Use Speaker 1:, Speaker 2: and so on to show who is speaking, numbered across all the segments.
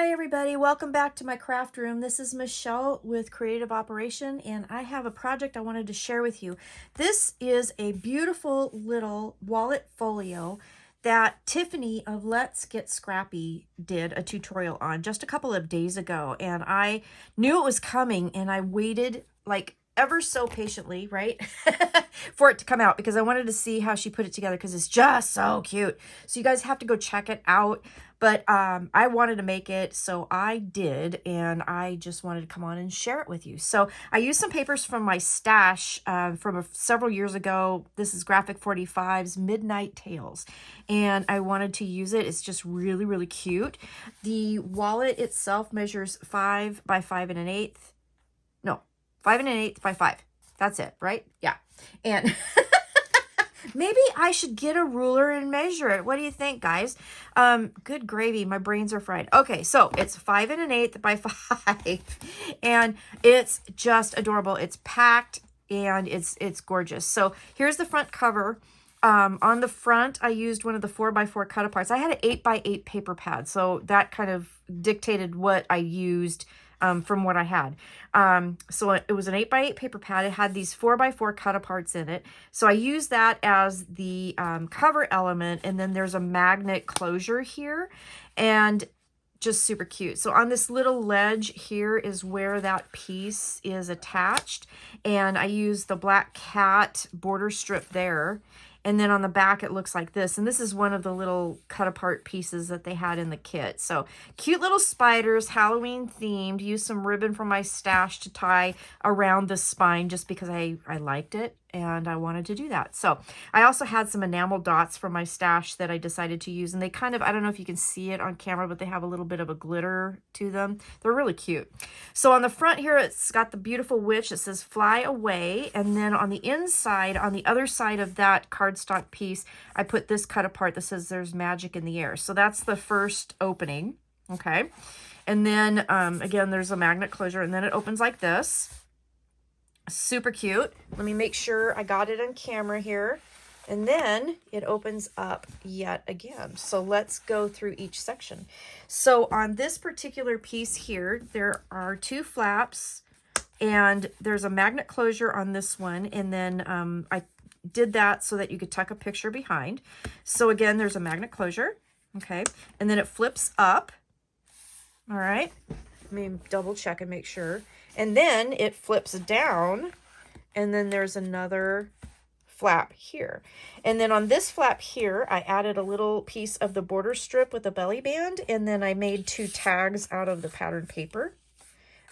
Speaker 1: Hi everybody, welcome back to my craft room. This is Michelle with Creative Operation, and I have a project I wanted to share with you. This is a beautiful little wallet folio that Tiffany of Let's Get Scrappy did a tutorial on just a couple of days ago, and I knew it was coming and I waited like ever so patiently, right, for it to come out because I wanted to see how she put it together because it's just so cute. So you guys have to go check it out. But I wanted to make it, so I did, and I just wanted to come on and share it with you. So I used some papers from my stash from several years ago. This is Graphic 45's Midnight Tales, and I wanted to use it. It's just really, really cute. The wallet itself measures 5 by 5 and an eighth. No, 5 and an eighth by 5. That's it, right? Yeah. And maybe I should get a ruler and measure it. What do you think, guys? Good gravy. My brains are fried. Okay, so it's 5 and an eighth by 5. And it's just adorable. It's packed and it's gorgeous. So here's the front cover. On the front, I used one of the 4x4 cut-aparts. I had an 8x8 paper pad, so that kind of dictated what I used from what I had. So it was an 8x8 paper pad. It had these 4x4 cut-aparts in it. So I used that as the cover element, and then there's a magnet closure here, and just super cute. So on this little ledge here is where that piece is attached, and I used the black cat border strip there. And then on the back, it looks like this. And this is one of the little cut-apart pieces that they had in the kit. So cute little spiders, Halloween themed. Used some ribbon from my stash to tie around the spine just because I liked it and I wanted to do that. So I also had some enamel dots from my stash that I decided to use. And they kind of, I don't know if you can see it on camera, but they have a little bit of a glitter to them. They're really cute. So on the front here, it's got the beautiful witch. It says fly away. And then on the inside, on the other side of that cardstock piece, I put this cut apart that says there's magic in the air. So that's the first opening. Okay. And then again, there's a magnet closure, and then it opens like this. Super cute. Let me make sure I got it on camera here. And then it opens up yet again. So let's go through each section. So on this particular piece here, there are 2 flaps, and there's a magnet closure on this one. And then I did that so that you could tuck a picture behind. So again, there's a magnet closure. Okay. And then it flips up. All right. Let me double check and make sure. And then it flips down, and then there's another flap here. And then on this flap here, I added a little piece of the border strip with a belly band, and then I made 2 tags out of the pattern paper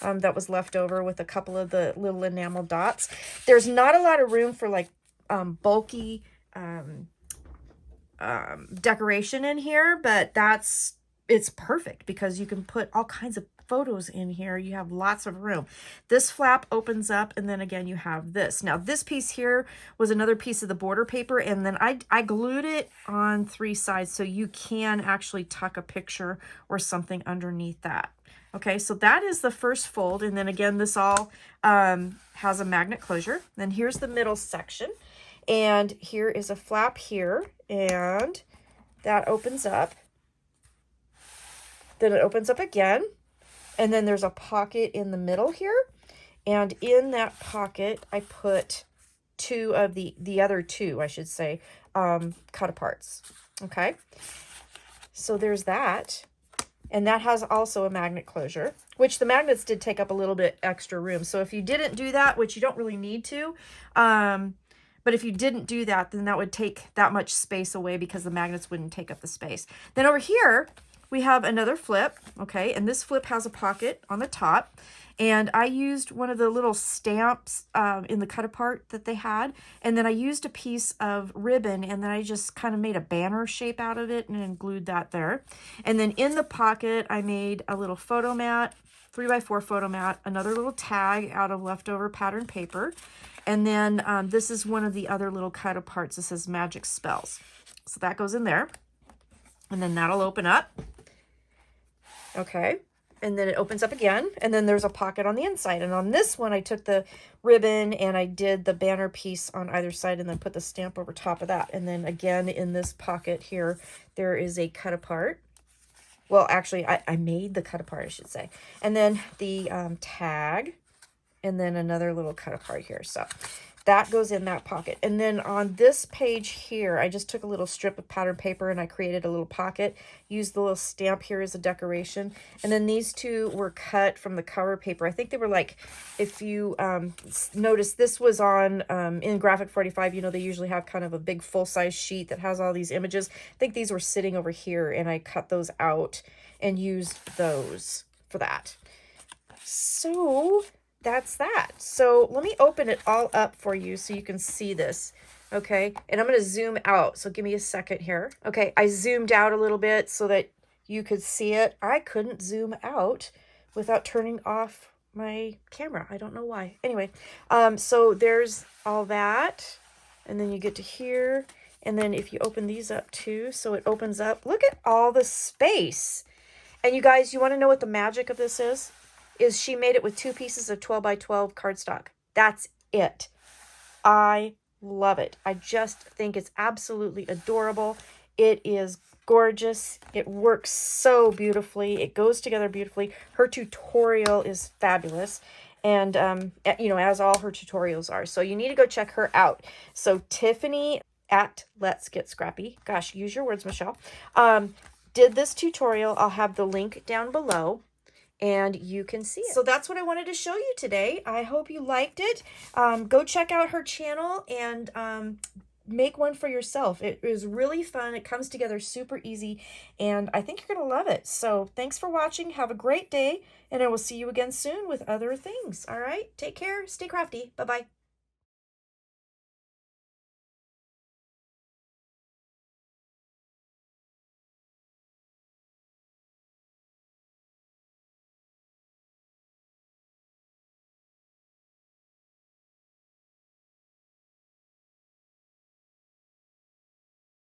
Speaker 1: that was left over with a couple of the little enamel dots. There's not a lot of room for like bulky decoration in here, but it's perfect because you can put all kinds of photos in here. You have lots of room. This flap opens up, and then again you have this. Now this piece here was another piece of the border paper, and then I glued it on 3 sides so you can actually tuck a picture or something underneath that. Okay, so that is the first fold, and then again this all has a magnet closure. Then here's the middle section, and here is a flap here, and that opens up. Then it opens up again, and then there's a pocket in the middle here, and in that pocket I put 2 of the other 2, I should say, cut aparts. Okay, so there's that, and that has also a magnet closure, which the magnets did take up a little bit extra room. So if you didn't do that, which you don't really need to, but if you didn't do that, then that would take that much space away because the magnets wouldn't take up the space. Then over here, we have another flip, okay, and this flip has a pocket on the top, and I used one of the little stamps in the cut apart that they had, and then I used a piece of ribbon, and then I just kind of made a banner shape out of it and then glued that there. And then in the pocket, I made a little photo mat, 3x4 photo mat, another little tag out of leftover pattern paper, and then this is one of the other little cut aparts that says magic spells. So that goes in there, and then that'll open up. Okay, and then it opens up again, and then there's a pocket on the inside. And on this one, I took the ribbon and I did the banner piece on either side and then put the stamp over top of that. And then again, in this pocket here, there is a cut apart Well, actually, I made the cut apart, I should say. And then the tag, and then another little cut apart here. So that goes in that pocket. And then on this page here, I just took a little strip of pattern paper and I created a little pocket, used the little stamp here as a decoration. And then these two were cut from the cover paper. I think they were like, if you notice, this was on, in Graphic 45, you know, they usually have kind of a big full-size sheet that has all these images. I think these were sitting over here and I cut those out and used those for that. So that's that. So let me open it all up for you so you can see this. Okay, and I'm going to zoom out. So give me a second here. Okay, I zoomed out a little bit so that you could see it. I couldn't zoom out without turning off my camera. I don't know why. Anyway, so there's all that. And then you get to here. And then if you open these up too, so it opens up. Look at all the space. And you guys, you want to know what the magic of this is? Is she made it with 2 pieces of 12 by 12 cardstock. That's it. I love it. I just think it's absolutely adorable. It is gorgeous. It works so beautifully. It goes together beautifully. Her tutorial is fabulous. And, you know, as all her tutorials are. So you need to go check her out. So Tiffany at Let's Get Scrappy. Gosh, use your words, Michelle. Did this tutorial. I'll have the link down below. And you can see it. So that's what I wanted to show you today. I hope you liked it. Go check out her channel and make one for yourself. It is really fun. It comes together super easy, and I think you're going to love it. So thanks for watching. Have a great day, and I will see you again soon with other things. All right? Take care. Stay crafty. Bye-bye.